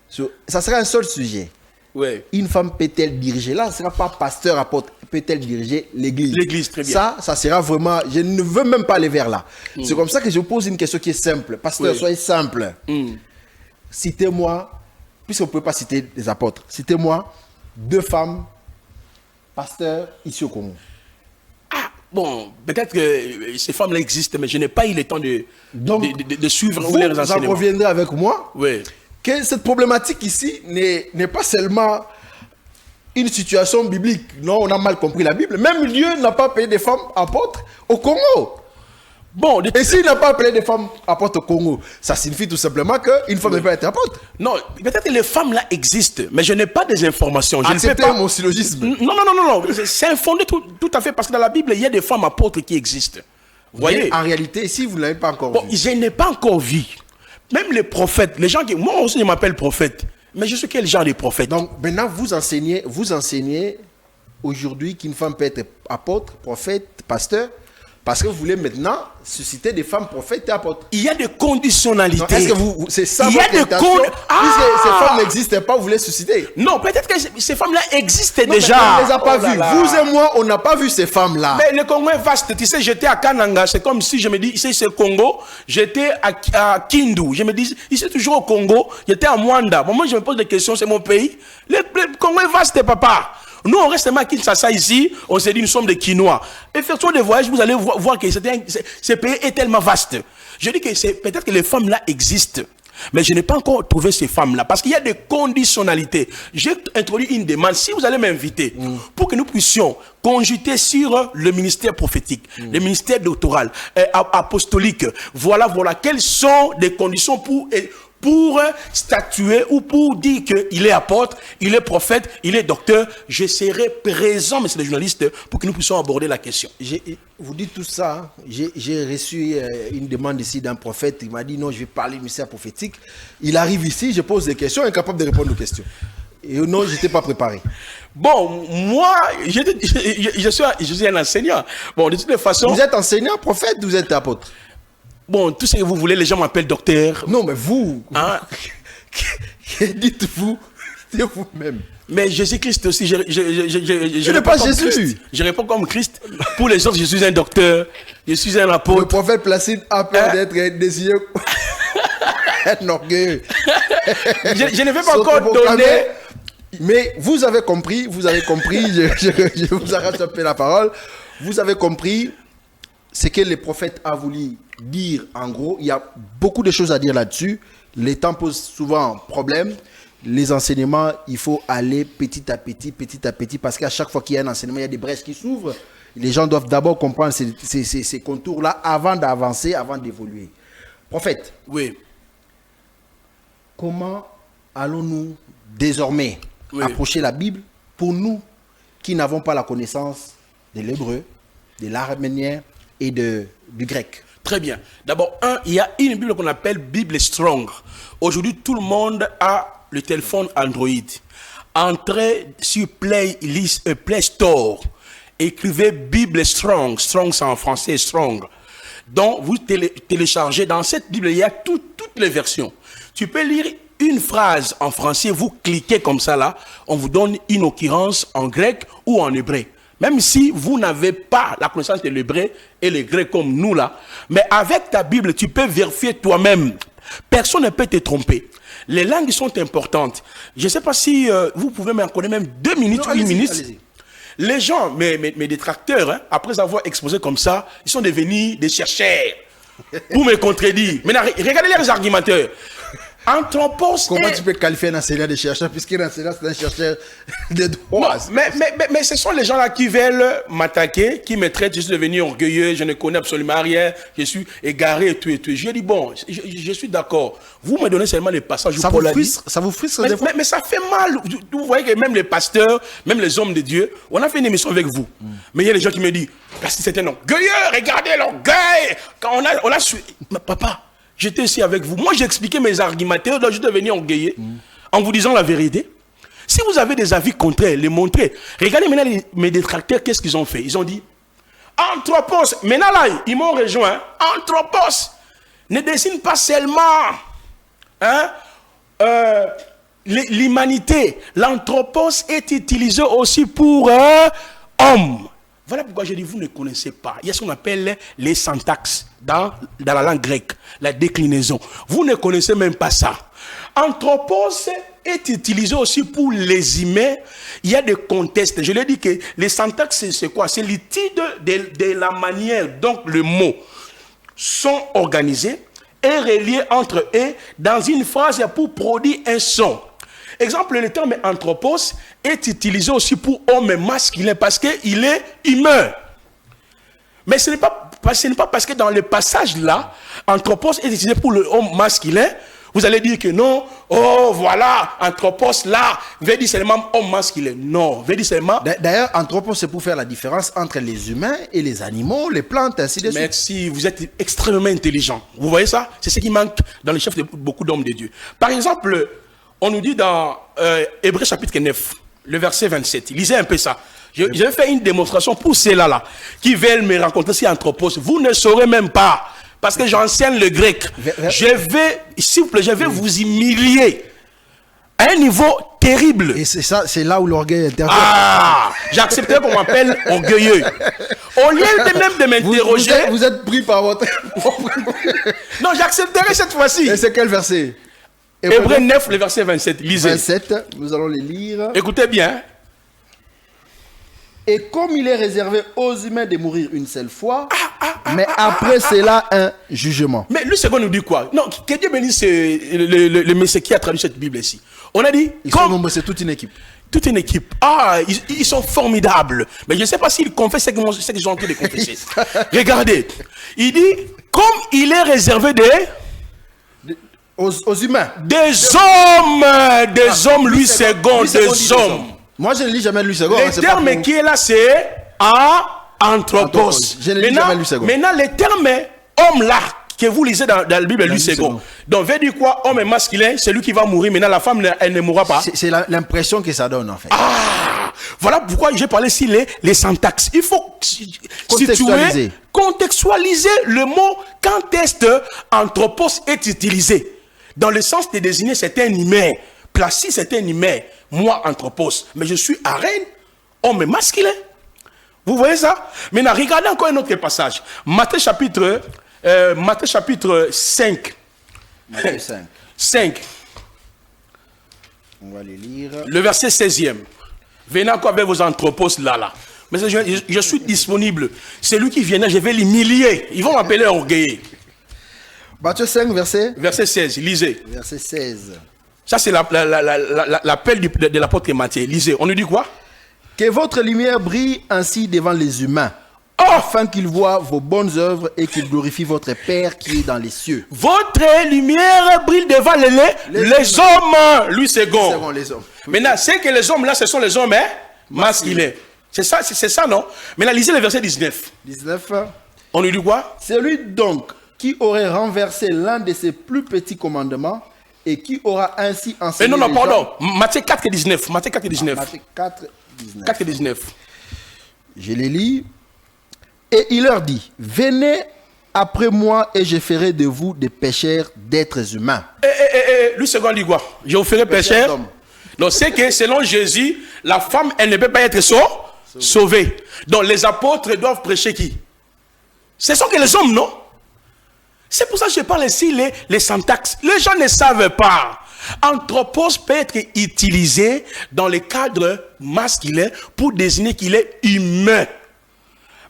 sur... Ça sera un seul sujet. Ouais. Une femme peut-elle diriger? Là, ce ne sera pas pasteur, apôtre. Peut-elle diriger l'église? L'église, très bien. Ça sera vraiment... Je ne veux même pas aller vers là. C'est comme ça que je vous pose une question qui est simple. Pasteur, soyez simple. Citez-moi, puisqu'on ne peut pas citer des apôtres, citez-moi 2 femmes pasteurs ici au Congo. Ah, bon, peut-être que ces femmes-là existent, mais je n'ai pas eu le temps de suivre Vous leurs en enseignements. conviendrez avec moi Oui. que cette problématique ici n'est pas seulement une situation biblique. Non, on a mal compris la Bible. Même Dieu n'a pas payé des femmes apôtres au Congo. Bon, Et s'il n'a pas appelé des femmes apôtres au Congo, ça signifie tout simplement qu'une femme ne peut pas être apôtre. non, peut-être que les femmes-là existent, mais je n'ai pas des informations. Je ne Acceptez peux pas... mon syllogisme. Non. C'est infondé tout à fait, parce que dans la Bible, il y a des femmes apôtres qui existent. Vous voyez? Mais en réalité, si vous ne l'avez pas encore Bon, vu. je n'ai pas encore vu. Même les prophètes, les gens qui... Moi aussi, je m'appelle prophète. Mais je suis quel genre de prophète? Donc maintenant, vous enseignez aujourd'hui qu'une femme peut être apôtre, prophète, pasteur, parce que vous voulez maintenant susciter des femmes prophètes et apôtres. Il y a des conditionnalités. Est-ce que c'est ça Il y a votre des intention? codes. Puisque ces femmes n'existaient pas, vous voulez susciter. Non, peut-être que ces femmes-là existent Non, déjà. mais on ne les a pas Oh là vues. là. Vous et moi, on n'a pas vu ces femmes-là. Mais le Congo est vaste. Tu sais, j'étais à Kananga. C'est comme si je me dis, ici c'est le Congo. J'étais à Kindu. Je me dis, ici toujours au Congo. J'étais à Mwanda. Bon, moi, je me pose des questions. C'est mon pays. Le Congo est vaste, papa. Nous, on reste à Kinshasa ici. On s'est dit, nous sommes des Quinois. Et faire des voyages, vous allez voir que ce pays est tellement vaste. Je dis que c'est peut-être que les femmes-là existent. Mais je n'ai pas encore trouvé ces femmes-là. Parce qu'il y a des conditionnalités. J'ai introduit une demande. Si vous allez m'inviter pour que nous puissions conjuter sur le ministère prophétique, le ministère doctoral, apostolique, voilà, quelles sont les conditions pour statuer ou pour dire qu'il est apôtre, il est prophète, il est docteur. Je serai présent, monsieur le journaliste, pour que nous puissions aborder la question. Vous dites tout ça. Hein. J'ai reçu une demande ici d'un prophète. Il m'a dit non, je vais parler du ministère prophétique. Il arrive ici, je pose des questions, incapable de répondre aux questions. Et non, je n'étais pas préparé. Bon, moi, je suis un enseignant. Bon, de toutes les façons... Vous êtes enseignant, prophète, vous êtes apôtre? Bon, tout ce que vous voulez, les gens m'appellent docteur. Non, mais vous, Hein? dites-vous de vous-même. Mais Jésus-Christ aussi, je n'ai réponds pas comme Jésus. Christ. Je réponds comme Christ. Pour les autres, je suis un docteur, je suis un Le apôtre. prophète Placide a peur d'être désigné un orgueil. Je ne vais pas encore donner... Mais vous avez compris, je vous arrache un peu la parole. Vous avez compris ce que le prophète a voulu dire en gros. Il y a beaucoup de choses à dire là-dessus. Les temps posent souvent problème. Les enseignements, il faut aller petit à petit, parce qu'à chaque fois qu'il y a un enseignement, il y a des brèches qui s'ouvrent. Les gens doivent d'abord comprendre ces contours-là avant d'avancer, avant d'évoluer. Prophète, Oui. comment allons-nous désormais approcher la Bible pour nous qui n'avons pas la connaissance de l'hébreu, de l'arménien et du grec? Très bien. D'abord, il y a une Bible qu'on appelle Bible Strong. Aujourd'hui, tout le monde a le téléphone Android. Entrez sur Play Store. Écrivez Bible Strong. Strong, c'est en français, Strong. Donc, vous téléchargez. Dans cette Bible, il y a toutes les versions. Tu peux lire une phrase en français, vous cliquez comme ça là, on vous donne une occurrence en grec ou en hébreu. Même si vous n'avez pas la connaissance de l'hébreu et le grec comme nous là, mais avec ta Bible, tu peux vérifier toi-même. Personne ne peut te tromper. Les langues sont importantes. Je ne sais pas si vous pouvez m'accorder même 2 minutes ou 1 minute. Allez-y. Les gens, mes détracteurs, hein, après avoir exposé comme ça, ils sont devenus des chercheurs pour me contredire. Maintenant, regardez les argumenteurs. Anthropos Comment tu peux qualifier un enseignant de chercheur, puisqu'un enseignant, c'est un chercheur de droit? Mais ce sont les gens-là qui veulent m'attaquer, qui me traitent, je suis devenu orgueilleux, je ne connais absolument rien, je suis égaré et tout et tout. J'ai dit, bon, je suis d'accord. Vous me donnez seulement les passages où Paul a dit. Ça vous frustre des fois? Mais ça fait mal. Vous voyez que même les pasteurs, même les hommes de Dieu, on a fait une émission avec vous. Mais il y a des gens qui me disent, parce que c'est un orgueilleux, regardez l'orgueil. Quand on a su. Mais papa, j'étais ici avec vous. Moi, j'ai expliqué mes argumentaires, donc je suis devenu orgueilleux en vous disant la vérité. Si vous avez des avis contraires, les montrez. Regardez maintenant mes détracteurs, qu'est-ce qu'ils ont fait? Ils ont dit, Anthropos, maintenant là, ils m'ont rejoint. Anthropos ne dessine pas seulement l'humanité. L'anthropos est utilisé aussi pour homme. Voilà pourquoi je dis, vous ne connaissez pas. Il y a ce qu'on appelle les syntaxes dans la langue grecque, la déclinaison. Vous ne connaissez même pas ça. Anthropos est utilisé aussi pour les humains. Il y a des contextes. Je l'ai dit que les syntaxes, c'est quoi? C'est l'étude de la manière dont les mots sont organisés et reliés entre eux dans une phrase pour produire un son. Exemple, le terme anthropos est utilisé aussi pour homme masculin parce qu'il est humain. Mais ce n'est pas parce que dans le passage là, anthropos est utilisé pour le homme masculin. Vous allez dire que non, oh voilà, anthropos là, veut dire seulement homme masculin. Non, veut dire seulement. D'ailleurs, anthropos, c'est pour faire la différence entre les humains et les animaux, les plantes, ainsi de suite. Merci, vous êtes extrêmement intelligent. Vous voyez ça? C'est ce qui manque dans les chefs de beaucoup d'hommes de Dieu. Par exemple, on nous dit dans Hébreux chapitre 9, le verset 27. Lisez un peu ça. Je vais faire une démonstration pour ceux-là qui veulent me rencontrer sur anthropos. Vous ne saurez même pas. Parce que j'enseigne le grec. S'il vous plaît, je vais vous humilier à un niveau terrible. Et c'est là où l'orgueil intervient. Ah, j'accepterai qu'on m'appelle orgueilleux. Au lieu même de m'interroger. Vous êtes pris par votre. Non, j'accepterai cette fois-ci. Et c'est quel verset? Hébreux 9, le verset 27. Lisez. 27, nous allons les lire. Écoutez bien. Et comme il est réservé aux humains de mourir une seule fois, mais après cela, un jugement. Mais le second nous dit quoi? Non, que Dieu bénisse le monsieur qui a traduit cette Bible ici. On a dit... Ils sont nombreux, c'est toute une équipe. Toute une équipe. Ah, ils sont formidables. Mais je ne sais pas s'ils confessent ce qu'ils ont en train de confesser. Regardez. Il dit, comme il est réservé aux humains. Des hommes, Louis II, des hommes. Moi, je ne lis jamais Louis II. Le terme qui est là, c'est anthropos. Je ne lis jamais Louis II. Maintenant, le terme homme là, que vous lisez dans la Bible, Louis II. Donc, veut dire quoi? Homme masculin, c'est lui qui va mourir. Maintenant, la femme, elle ne mourra pas. C'est l'impression que ça donne, en fait. Ah! Voilà pourquoi j'ai parlé ici les syntaxes. Il faut contextualiser le mot quand est-ce anthropos est utilisé. Dans le sens de désigner certains humain. Placé, c'est un humain. Moi, anthropos. Mais je suis arène, homme masculin. Vous voyez ça? Maintenant, regardez encore un autre passage. Matthieu chapitre 5. Matthieu 5. 5. On va les lire. Le verset 16e. Venez encore avec vos anthropos là. Mais je suis disponible. C'est lui qui vient, je vais l'humilier. Ils vont m'appeler orgueilleux. Matthieu 5, verset 16. Lisez. Verset 16. Ça, c'est l'appel de l'apôtre Matthieu. Lisez. On nous dit quoi? Que votre lumière brille ainsi devant les humains, afin qu'ils voient vos bonnes œuvres et qu'ils glorifient votre Père qui est dans les cieux. Votre lumière brille devant les hommes. Lui, c'est bon. Les hommes. Maintenant, c'est que les hommes là, ce sont les hommes masculins. C'est ça, non? Maintenant, lisez le verset 19. 19. On nous dit quoi? Celui donc qui aurait renversé l'un de ses plus petits commandements et qui aura ainsi enseigné. Non, pardon. Matthieu 4, 19. Matthieu 4, 19. Matthieu 4, 19. 4, 19. Je les lis. Et il leur dit, venez après moi et je ferai de vous des pécheurs d'êtres humains. Lui, second dit quoi? Je vous ferai pécheurs. Donc, c'est que selon Jésus, la femme, elle ne peut pas être sauvée. Donc, les apôtres doivent prêcher qui? Ce sont que les hommes, non? C'est pour ça que je parle ici les syntaxes. Les gens ne savent pas. Anthropos peut être utilisé dans le cadre masculin pour désigner qu'il est humain.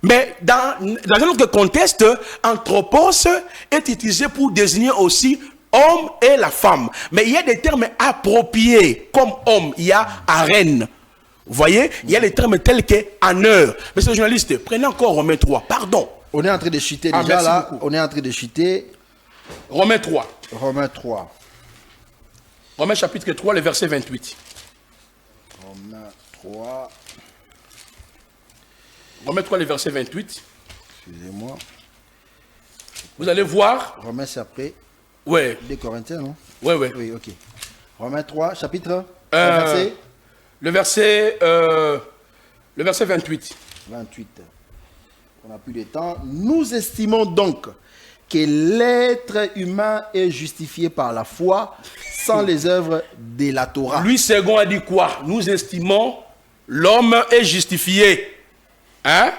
Mais dans un autre contexte, anthropos est utilisé pour désigner aussi homme et la femme. Mais il y a des termes appropriés. Comme homme, il y a arène. Vous voyez, il y a les termes tels que honneur. Monsieur le journaliste, prenez encore Romains 3. Pardon. On est en train de chuter déjà là. Beaucoup. On est en train de chuter. Romains 3. Romains 3. Romains chapitre 3, le verset 28. Romains 3. Romains 3, le verset 28. Excusez-moi. Vous allez voir. Romains c'est après. Ouais. Des Corinthiens, non? Ouais, ouais. Oui, ok. Romains 3, chapitre. Le verset 28. 28. On n'a plus de temps. Nous estimons donc que l'être humain est justifié par la foi sans les œuvres de la Torah. Louis II a dit quoi? Nous estimons l'homme est justifié. Hein?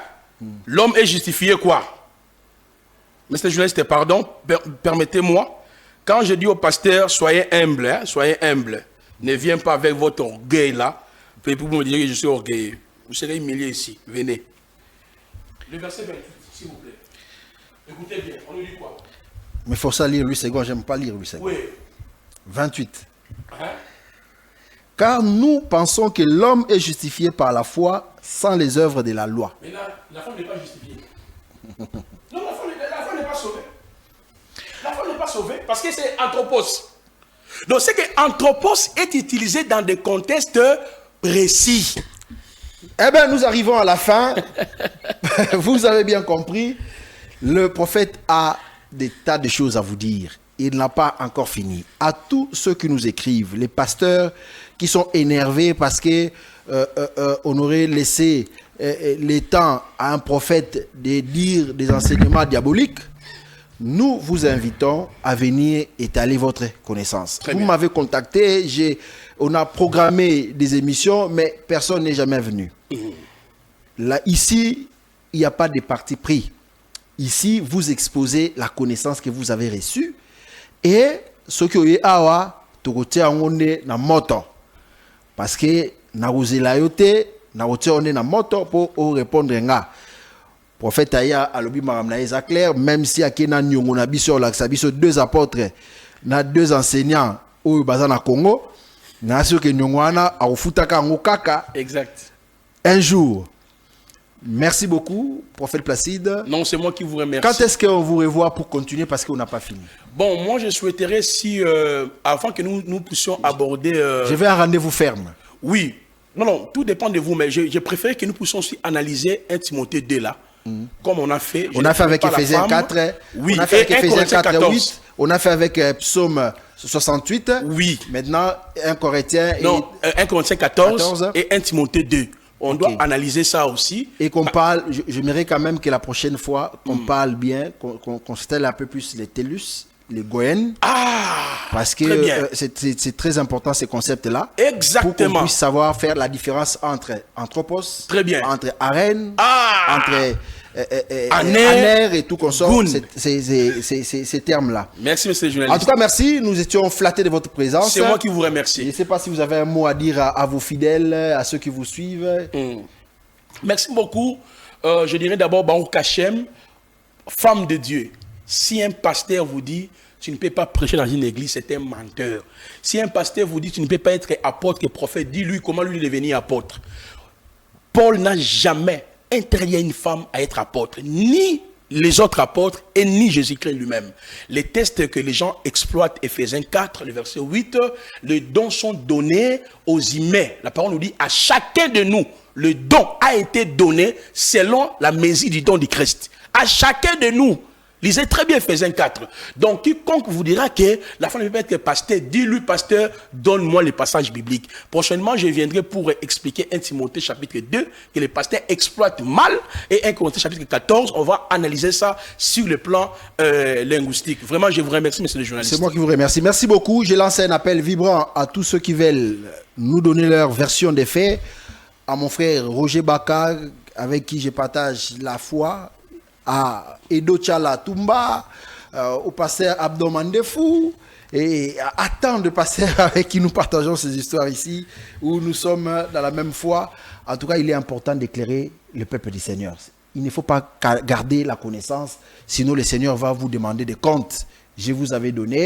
L'homme est justifié quoi? Monsieur le journaliste, pardon, permettez-moi. Quand je dis au pasteur, soyez humble, hein, soyez humble. Ne viens pas avec votre orgueil là. Puis pour me dire que je suis orgueilleux. Vous serez humilié ici. Venez. Le verset 28, s'il vous plaît. Écoutez bien, on nous dit quoi? Mais il faut ça lire Louis II, j'aime pas lire Louis II. Oui. 28. Hein? Car nous pensons que l'homme est justifié par la foi sans les œuvres de la loi. Mais là, la femme n'est pas justifiée. Non, la femme n'est pas sauvée. La femme n'est pas sauvée parce que c'est anthropos. Donc c'est que anthropos est utilisé dans des contextes précis. Eh bien, nous arrivons à la fin. Vous avez bien compris. Le prophète a des tas de choses à vous dire. Il n'a pas encore fini. À tous ceux qui nous écrivent, les pasteurs qui sont énervés parce que on aurait laissé le temps à un prophète de dire des enseignements diaboliques, nous vous invitons à venir étaler votre connaissance. Vous m'avez contacté, on a programmé des émissions, mais personne n'est jamais venu. Là, ici, il n'y a pas de parti pris. Ici, vous exposez la connaissance que vous avez reçue. Et ce qui est awa, on est na moto. Parce que na uzela yote, na on est na moto pour répondre nga. Prophète Aya alobi maramna eza clair, même si akena nyongo na biso la biso deux apôtres, na deux enseignants au baza na Congo, na so ke nyongo wana aufutaka ngo kaka. Exact. Un jour. Merci beaucoup, prophète Placide. Non, c'est moi qui vous remercie. Quand est-ce qu'on vous revoit pour continuer parce qu'on n'a pas fini? Bon, moi je souhaiterais si, avant que nous puissions aborder... Je vais à un rendez-vous ferme. Oui. Non, tout dépend de vous, mais je préfère que nous puissions aussi analyser 1 Timothée 2 là, comme on a fait. On a fait avec Ephésiens 4, oui. On a fait avec Ephésiens 4, 8, on a fait avec Psaume 68. Oui. Maintenant, 1 Corinthiens. Non, 1 Corinthiens 14 et 1 Timothée 2. On doit analyser ça aussi. Et qu'on parle, j'aimerais quand même que la prochaine fois, qu'on parle bien, qu'on stèle un peu plus les télus, les goènes. Parce que c'est très important ces concepts-là. Exactement. Pour qu'on puisse savoir faire la différence entre anthropos, entre arène, entre aner et tout consort, ces termes-là. Merci, monsieur le journaliste. En tout cas, merci. Nous étions flattés de votre présence. C'est moi qui vous remercie. Je ne sais pas si vous avez un mot à dire à vos fidèles, à ceux qui vous suivent. Merci beaucoup. Je dirais d'abord, Baruch Hashem, femme de Dieu. Si un pasteur vous dit, tu ne peux pas prêcher dans une église, c'est un menteur. Si un pasteur vous dit, tu ne peux pas être apôtre et prophète, dis-lui comment lui devenir apôtre. Paul n'a jamais interdit à une femme à être apôtre, ni les autres apôtres et ni Jésus-Christ lui-même. Les textes que les gens exploitent, Ephésiens 4, le verset 8, les dons sont donnés aux humains. La parole nous dit, à chacun de nous, le don a été donné selon la mesure du don du Christ. À chacun de nous. Lisez très bien Ephésiens 4. Donc, quiconque vous dira que la femme ne peut pas être pasteur, dis-lui, pasteur, donne-moi les passages bibliques. Prochainement, je viendrai pour expliquer 1 Timothée chapitre 2, que les pasteurs exploitent mal, et 1 Corinthiens chapitre 14, on va analyser ça sur le plan linguistique. Vraiment, je vous remercie, monsieur le journaliste. C'est moi qui vous remercie. Merci beaucoup. J'ai lancé un appel vibrant à tous ceux qui veulent nous donner leur version des faits, à mon frère Roger Baka, avec qui je partage la foi, à Edo Tchala Tumba, au pasteur Abdou Mandefou, et à tant de pasteurs avec qui nous partageons ces histoires ici, où nous sommes dans la même foi. En tout cas, il est important d'éclairer le peuple du Seigneur. Il ne faut pas garder la connaissance, sinon le Seigneur va vous demander des comptes. Je vous avais donné.